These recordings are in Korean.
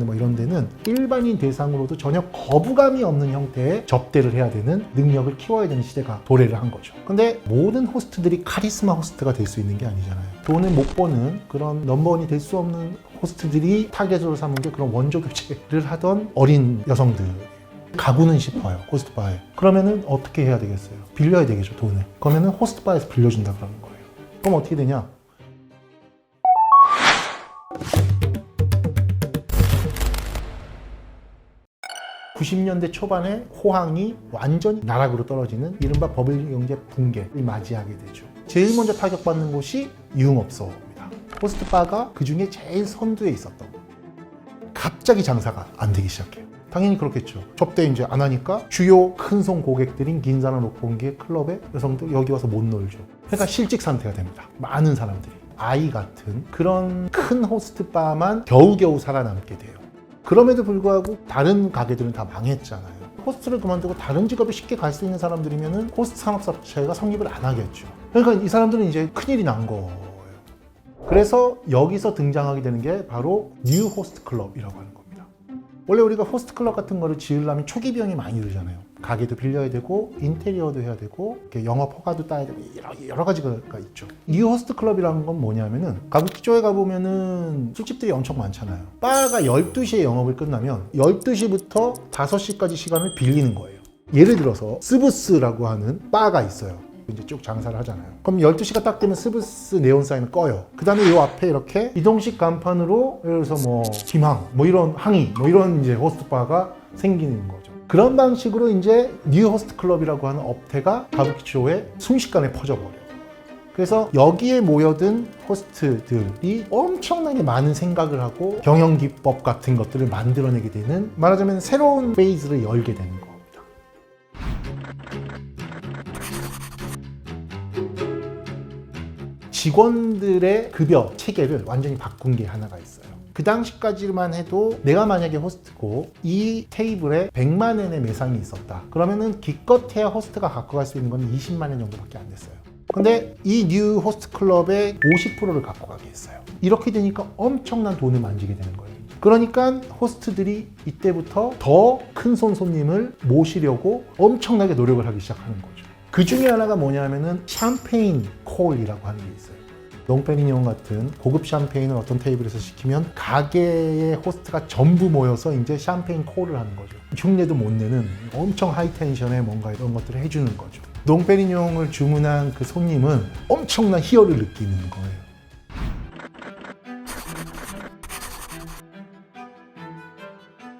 같은 뭐 이런 데는 일반인 대상으로도 전혀 거부감이 없는 형태의 접대를 해야 되는 능력을 키워야 되는 시대가 도래를 한 거죠. 근데 모든 호스트들이 카리스마 호스트가 될 수 있는 게 아니잖아요. 돈을 못 버는 그런 넘버원이 될 수 없는 호스트들이 타겟으로 삼은 게 그런 원조 교체를 하던 어린 여성들. 가고는 싶어요, 호스트바에. 그러면은 어떻게 해야 되겠어요? 빌려야 되겠죠, 돈을. 그러면은 호스트바에서 빌려준다 그러는 거예요. 그럼 어떻게 되냐? (90년대) 초반에 호황이 완전히 나락으로 떨어지는 이른바 버블 경제 붕괴를 맞이하게 되죠. 제일 먼저 타격받는 곳이 유흥업소입니다. 호스트바가 그 중에 제일 선두에 있었던 거예요. 갑자기 장사가 안 되기 시작해요. 당연히 그렇겠죠. 접대 이제 안 하니까 주요 큰손 고객들인 긴사나 록봉기의 클럽에 여성들 여기 와서 못 놀죠. 그러니까 실직 상태가 됩니다. 많은 사람들이. 아이 같은 그런 큰 호스트바만 겨우겨우 살아남게 돼요. 그럼에도 불구하고 다른 가게들은 다 망했잖아요. 호스트를 그만두고 다른 직업에 쉽게 갈 수 있는 사람들이면은 호스트 산업사 자체가 성립을 안 하겠죠. 그러니까 이 사람들은 이제 큰일이 난 거예요. 그래서 여기서 등장하게 되는 게 바로 뉴 호스트 클럽이라고 하는 겁니다. 원래 우리가 호스트 클럽 같은 거를 지으려면 초기 비용이 많이 들잖아요. 가게도 빌려야 되고 인테리어도 해야 되고 영업 허가도 따야 되고 여러 가지가 있죠. 뉴 호스트 클럽이라는 건 뭐냐면은 가부키초에 가보면은 술집들이 엄청 많잖아요. 바가 12시에 영업을 끝나면 12시부터 5시까지 시간을 빌리는 거예요. 예를 들어서 스브스라고 하는 바가 있어요. 이제 쭉 장사를 하잖아요. 그럼 12시가 딱 되면 스브스 네온 사인을 꺼요. 그 다음에 이 앞에 이렇게 이동식 간판으로 예를 들어서 뭐 김항, 뭐 이런 항이, 뭐 이런 이제 호스트바가 생기는 거죠. 그런 방식으로 이제 뉴 호스트 클럽이라고 하는 업태가 가부키초에 순식간에 퍼져버려요. 그래서 여기에 모여든 호스트들이 엄청나게 많은 생각을 하고 경영 기법 같은 것들을 만들어내게 되는, 말하자면 새로운 페이지를 열게 되는 겁니다. 직원들의 급여 체계를 완전히 바꾼 게 하나가 있어요. 그 당시까지만 해도 내가 만약에 호스트고 이 테이블에 100만 엔의 매상이 있었다. 그러면은 기껏해야 호스트가 갖고 갈 수 있는 건 20만 엔 정도밖에 안 됐어요. 근데 이 뉴 호스트 클럽의 50%를 갖고 가게 했어요. 이렇게 되니까 엄청난 돈을 만지게 되는 거예요. 그러니까 호스트들이 이때부터 더 큰 손님을 모시려고 엄청나게 노력을 하기 시작하는 거죠. 그 중에 하나가 뭐냐면은 샴페인 콜이라고 하는 게 있어요. 롱페리뇽 같은 고급 샴페인을 어떤 테이블에서 시키면 가게의 호스트가 전부 모여서 이제 샴페인 콜을 하는 거죠. 흉내도 못 내는 엄청 하이텐션의 뭔가 이런 것들을 해주는 거죠. 롱페리뇽을 주문한 그 손님은 엄청난 희열을 느끼는 거예요.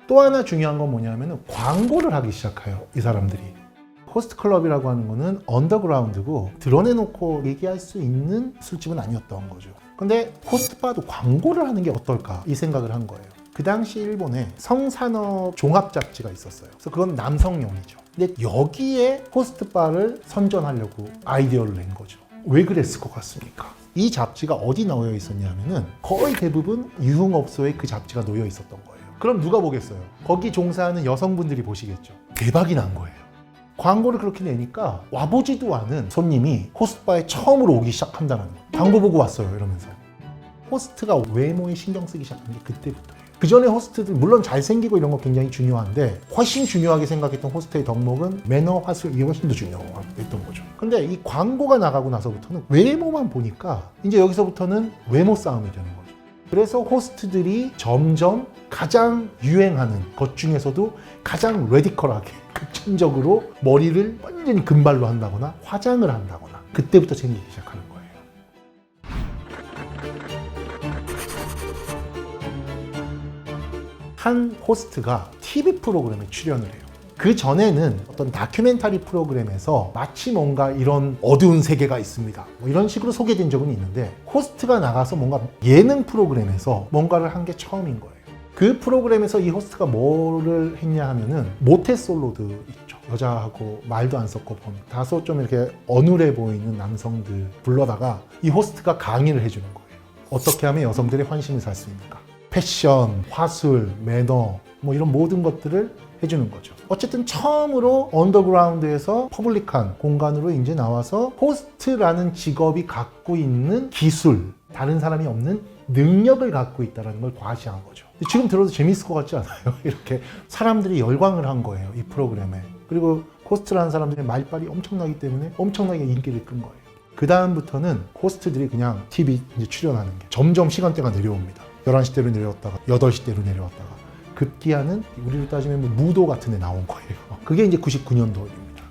또 하나 중요한 건 뭐냐면 광고를 하기 시작해요, 이 사람들이. 호스트 클럽이라고 하는 거는 언더그라운드고 드러내놓고 얘기할 수 있는 술집은 아니었던 거죠. 근데 호스트바도 광고를 하는 게 어떨까 이 생각을 한 거예요. 그 당시 일본에 성산업 종합 잡지가 있었어요. 그래서 그건 남성용이죠. 근데 여기에 호스트바를 선전하려고 아이디어를 낸 거죠. 왜 그랬을 것 같습니까? 이 잡지가 어디 놓여 있었냐면은 거의 대부분 유흥업소에 그 잡지가 놓여 있었던 거예요. 그럼 누가 보겠어요? 거기 종사하는 여성분들이 보시겠죠. 대박이 난 거예요. 광고를 그렇게 내니까 와보지도 않은 손님이 호스트바에 처음으로 오기 시작한다는 거예요. 광고 보고 왔어요 이러면서. 호스트가 외모에 신경 쓰기 시작한 게 그때부터예요. 그 전에 호스트들 물론 잘생기고 이런 거 굉장히 중요한데 훨씬 중요하게 생각했던 호스트의 덕목은 매너, 화술 이게 훨씬 더 중요했던 거죠. 근데 이 광고가 나가고 나서부터는 외모만 보니까 이제 여기서부터는 외모 싸움이 되는 거죠. 그래서 호스트들이 점점 가장 유행하는 것 중에서도 가장 레디컬하게 극단적으로 머리를 완전히 금발로 한다거나 화장을 한다거나 그때부터 생기기 시작하는 거예요. 한 호스트가 TV 프로그램에 출연을 해요. 그 전에는 어떤 다큐멘터리 프로그램에서 마치 뭔가 이런 어두운 세계가 있습니다, 뭐 이런 식으로 소개된 적은 있는데 호스트가 나가서 뭔가 예능 프로그램에서 뭔가를 한 게 처음인 거예요. 그 프로그램에서 이 호스트가 뭐를 했냐 하면은 모태솔로들 있죠. 여자하고 말도 안 섞고 다소 좀 이렇게 어눌해 보이는 남성들 불러다가 이 호스트가 강의를 해주는 거예요. 어떻게 하면 여성들의 환심을 살 수 있는가. 패션, 화술, 매너 뭐 이런 모든 것들을 해주는 거죠. 어쨌든 처음으로 언더그라운드에서 퍼블릭한 공간으로 이제 나와서 호스트라는 직업이 갖고 있는 기술, 다른 사람이 없는 능력을 갖고 있다는 걸 과시한 거죠. 지금 들어도 재밌을 것 같지 않아요? 이렇게 사람들이 열광을 한 거예요, 이 프로그램에. 그리고 호스트라는 사람들의 말빨이 엄청나기 때문에 엄청나게 인기를 끈 거예요. 그 다음부터는 호스트들이 그냥 TV 이제 출연하는 게 점점 시간대가 내려옵니다. 11시대로 내려왔다가 8시대로 내려왔다가 급기야는 우리로 따지면 뭐 무도 같은 데 나온 거예요. 그게 이제 99년도입니다.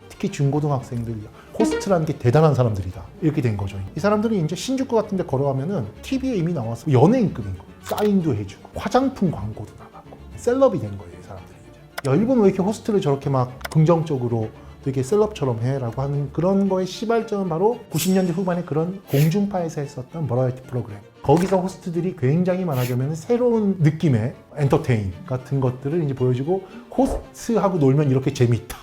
특히 중고등학생들 호스트라는 게 대단한 사람들이다. 이렇게 된 거죠. 이 사람들이 이제 신주쿠 같은 데 걸어가면은 TV에 이미 나와서 연예인급인 거예요. 사인도 해주고 화장품 광고도 나가고 셀럽이 된 거예요, 이 사람들이 이제. 야, 일본 왜 이렇게 호스트를 저렇게 막 긍정적으로 되게 셀럽처럼 해라고 하는 그런 거의 시발점은 바로 90년대 후반에 그런 공중파에서 했었던 버라이어티 프로그램. 거기서 호스트들이 굉장히 많아지면 새로운 느낌의 엔터테인 같은 것들을 이제 보여주고, 호스트하고 놀면 이렇게 재밌다.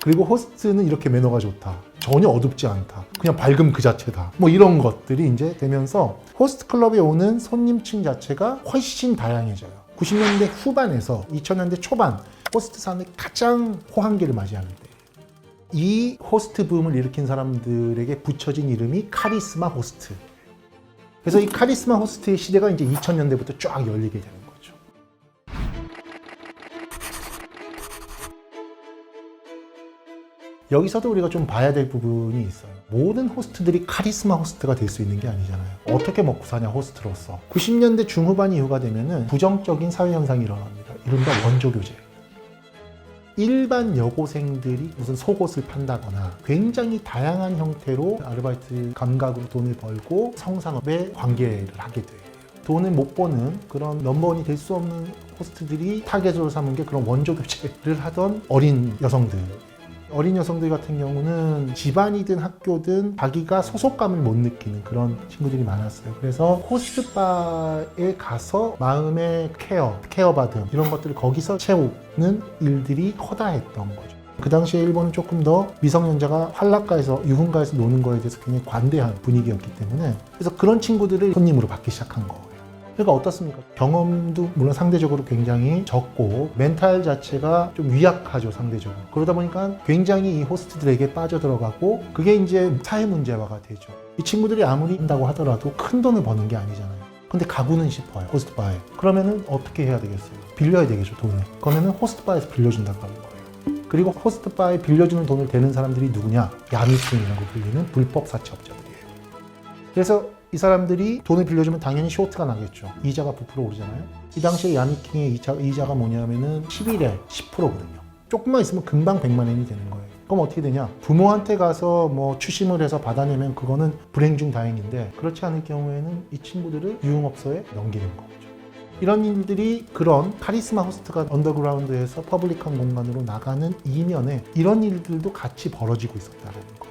그리고 호스트는 이렇게 매너가 좋다. 전혀 어둡지 않다. 그냥 밝음 그 자체다. 뭐 이런 것들이 이제 되면서 호스트 클럽에 오는 손님층 자체가 훨씬 다양해져요. 90년대 후반에서 2000년대 초반 호스트 산업이 가장 호황기를 맞이하는데, 이 호스트 붐을 일으킨 사람들에게 붙여진 이름이 카리스마 호스트. 그래서 이 카리스마 호스트의 시대가 이제 2000년대부터 쫙 열리게 되는 거죠. 여기서도 우리가 좀 봐야 될 부분이 있어요. 모든 호스트들이 카리스마 호스트가 될 수 있는 게 아니잖아요. 어떻게 먹고 사냐, 호스트로서. 90년대 중후반 이후가 되면은 부정적인 사회현상이 일어납니다. 이른바 원조교제. 일반 여고생들이 무슨 속옷을 판다거나 굉장히 다양한 형태로 아르바이트 감각으로 돈을 벌고 성산업에 관계를 하게 돼요. 돈을 못 버는 그런 넘버원이 될 수 없는 호스트들이 타겟으로 삼은 게 그런 원조 교체를 하던 어린 여성들. 어린 여성들 같은 경우는 집안이든 학교든 자기가 소속감을 못 느끼는 그런 친구들이 많았어요. 그래서 호스트바에 가서 마음의 케어받음 이런 것들을 거기서 채우는 일들이 허다했던 거죠. 그 당시에 일본은 조금 더 미성년자가 활락가에서 유흥가에서 노는 거에 대해서 굉장히 관대한 분위기였기 때문에, 그래서 그런 친구들을 손님으로 받기 시작한 거예요. 그러니까 어떻습니까? 경험도 물론 상대적으로 굉장히 적고 멘탈 자체가 좀 위약하죠, 상대적으로. 그러다 보니까 굉장히 이 호스트들에게 빠져들어가고 그게 이제 사회 문제화가 되죠. 이 친구들이 아무리 한다고 하더라도 큰 돈을 버는 게 아니잖아요. 근데 가고는 싶어요, 호스트바에. 그러면은 어떻게 해야 되겠어요? 빌려야 되겠죠, 돈을. 그러면은 호스트바에서 빌려준다고 하는 거예요. 그리고 호스트바에 빌려주는 돈을 대는 사람들이 누구냐? 야미꾼이라고 불리는 불법 사채업자들이에요. 그래서 이 사람들이 돈을 빌려주면 당연히 쇼트가 나겠죠. 이자가 부풀어 오르잖아요. 이 당시에 야미킹의 이자가 뭐냐면은 10일에 10%거든요. 조금만 있으면 금방 100만 엔이 되는 거예요. 그럼 어떻게 되냐? 부모한테 가서 뭐 추심을 해서 받아내면 그거는 불행 중 다행인데, 그렇지 않을 경우에는 이 친구들을 유흥업소에 넘기는 거죠. 이런 일들이 그런 카리스마 호스트가 언더그라운드에서 퍼블릭한 공간으로 나가는 이면에 이런 일들도 같이 벌어지고 있었다는 거.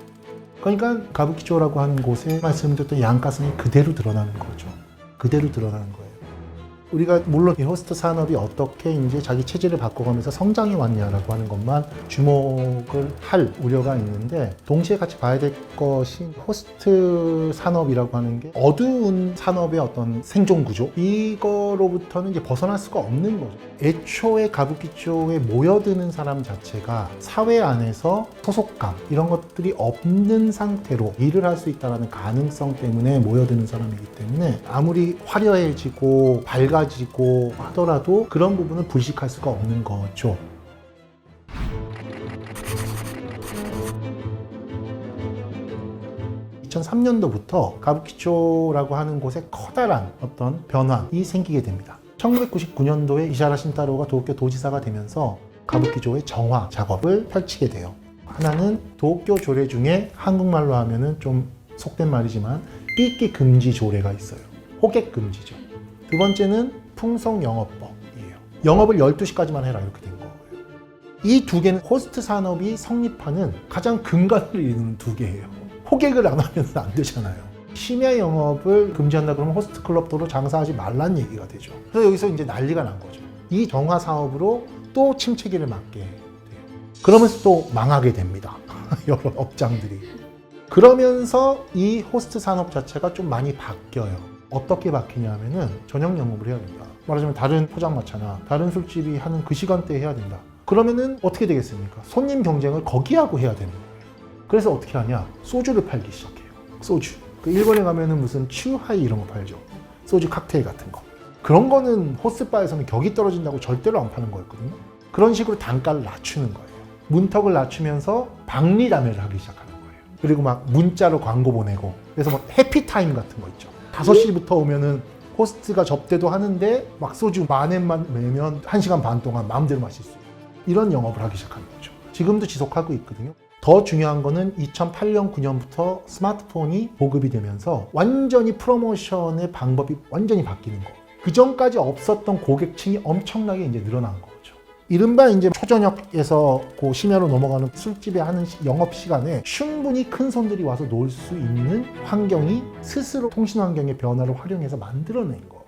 그러니까 가부키초라고 하는 곳에 말씀드렸던 양가성이 그대로 드러나는 거죠. 그대로 드러나는 거예요. 우리가 물론 이 호스트 산업이 어떻게 이제 자기 체질을 바꿔가면서 성장해 왔냐라고 하는 것만 주목을 할 우려가 있는데, 동시에 같이 봐야 될 것이 호스트 산업이라고 하는 게 어두운 산업의 어떤 생존 구조, 이거로부터는 이제 벗어날 수가 없는 거죠. 애초에 가부키초에 모여드는 사람 자체가 사회 안에서 소속감 이런 것들이 없는 상태로 일을 할 수 있다는 가능성 때문에 모여드는 사람이기 때문에, 아무리 화려해지고 밝아지고 하더라도 그런 부분을 불식할 수가 없는 거죠. (2003년도부터) 가부키초라고 하는 곳에 커다란 어떤 변화가 생기게 됩니다. 1999년도에 이샤라 신타로가 도쿄 도지사가 되면서 가부키초의 정화 작업을 펼치게 돼요. 하나는 도쿄 조례 중에 한국말로 하면은 좀 속된 말이지만 삐끼 금지 조례가 있어요. 호객 금지죠. 두 번째는 풍성 영업법이에요. 영업을 12시까지만 해라, 이렇게 된 거예요. 이 두 개는 호스트 산업이 성립하는 가장 근간을 이루는 두 개예요. 호객을 안 하면 안 되잖아요. 심야 영업을 금지한다 그러면 호스트 클럽도로 장사하지 말란 얘기가 되죠. 그래서 여기서 이제 난리가 난 거죠. 이 정화 사업으로 또 침체기를 맞게 돼요. 그러면서 또 망하게 됩니다. 여러 업장들이. 그러면서 이 호스트 산업 자체가 좀 많이 바뀌어요. 어떻게 바뀌냐면은 저녁 영업을 해야 된다. 말하자면 다른 포장마차나 다른 술집이 하는 그 시간대에 해야 된다. 그러면은 어떻게 되겠습니까? 손님 경쟁을 거기하고 해야 되는 거예요. 그래서 어떻게 하냐? 소주를 팔기 시작해요. 소주. 그 일본에 가면은 무슨 츄하이 이런 거 팔죠. 소주 칵테일 같은 거. 그런 거는 호스바에서는 격이 떨어진다고 절대로 안 파는 거였거든요. 그런 식으로 단가를 낮추는 거예요. 문턱을 낮추면서 박리담회를 하기 시작하는 거예요. 그리고 막 문자로 광고 보내고, 그래서 뭐 해피타임 같은 거 있죠. 5시부터 오면은 호스트가 접대도 하는데 막 소주 만엔만 매면 1시간 반 동안 마음대로 마실 수 있어요. 이런 영업을 하기 시작하는 거죠. 지금도 지속하고 있거든요. 더 중요한 거는 2008년, 9년부터 스마트폰이 보급이 되면서 완전히 프로모션의 방법이 완전히 바뀌는 거예요. 그 전까지 없었던 고객층이 엄청나게 이제 늘어난 거죠. 이른바 이제 초저녁에서 그 심야로 넘어가는 술집에 하는 영업 시간에 충분히 큰 손들이 와서 놀 수 있는 환경이 스스로 통신 환경의 변화를 활용해서 만들어낸 거예요.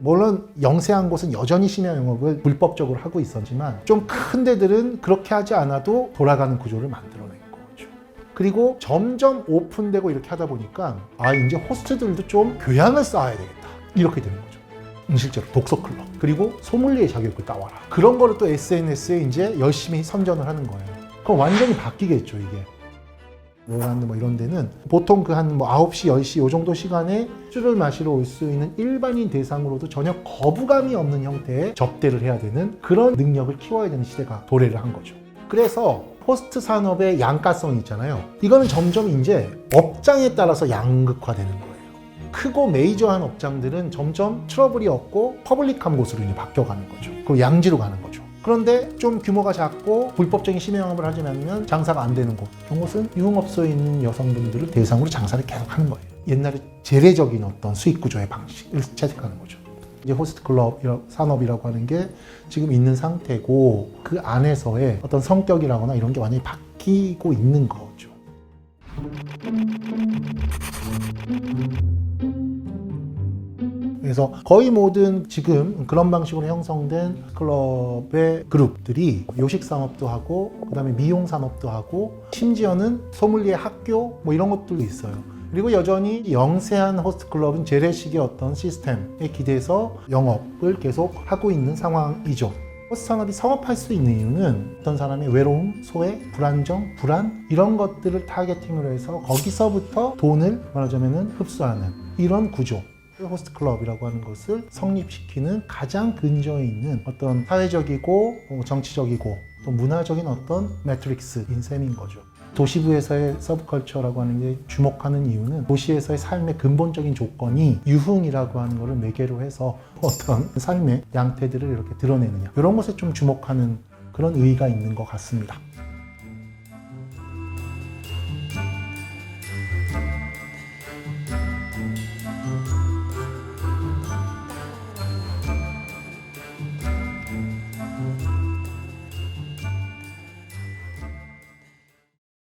물론 영세한 곳은 여전히 심야 영업을 불법적으로 하고 있었지만 좀 큰 데들은 그렇게 하지 않아도 돌아가는 구조를 만들어낸 거죠. 그리고 점점 오픈되고 이렇게 하다 보니까 이제 호스트들도 좀 교양을 쌓아야 되겠다, 이렇게 되는 거죠. 실제로 독서 클럽, 그리고 소믈리에 자격을 따와라, 그런 거를 또 SNS에 이제 열심히 선전을 하는 거예요. 그럼 완전히 바뀌겠죠. 이게 로란드 뭐 이런 데는 보통 그 한 뭐 9시, 10시 요 정도 시간에 술을 마시러 올 수 있는 일반인 대상으로도 전혀 거부감이 없는 형태의 접대를 해야 되는 그런 능력을 키워야 되는 시대가 도래를 한 거죠. 그래서 호스트 산업의 양가성이 있잖아요. 이거는 점점 이제 업장에 따라서 양극화되는 거예요. 크고 메이저한 업장들은 점점 트러블이 없고 퍼블릭한 곳으로 이제 바뀌어가는 거죠. 그 양지로 가는 거죠. 그런데 좀 규모가 작고 불법적인 심야 영업을 하지 않으면 장사가 안 되는 곳, 그런 곳은 유흥업소에 있는 여성분들을 대상으로 장사를 계속 하는 거예요. 옛날에 재래적인 어떤 수익 구조의 방식을 채택하는 거죠. 이제 호스트 클럽 산업이라고 하는 게 지금 있는 상태고, 그 안에서의 어떤 성격이라거나 이런 게 완전히 바뀌고 있는 거죠. 그래서 거의 모든 지금 그런 방식으로 형성된 클럽의 그룹들이 요식 산업도 하고, 그 다음에 미용 산업도 하고, 심지어는 소믈리에 학교 뭐 이런 것들도 있어요. 그리고 여전히 영세한 호스트 클럽은 재래식의 어떤 시스템에 기대서 영업을 계속 하고 있는 상황이죠. 호스트 산업이 성업할 수 있는 이유는 어떤 사람의 외로움, 소외, 불안정, 불안, 이런 것들을 타겟팅으로 해서 거기서부터 돈을 말하자면 흡수하는 이런 구조, 호스트 클럽이라고 하는 것을 성립시키는 가장 근저에 있는 어떤 사회적이고 정치적이고 또 문화적인 어떤 매트릭스인 셈인 거죠. 도시부에서의 서브컬처라고 하는 게 주목하는 이유는 도시에서의 삶의 근본적인 조건이 유흥이라고 하는 것을 매개로 해서 어떤 삶의 양태들을 이렇게 드러내느냐, 이런 것에 좀 주목하는 그런 의의가 있는 것 같습니다.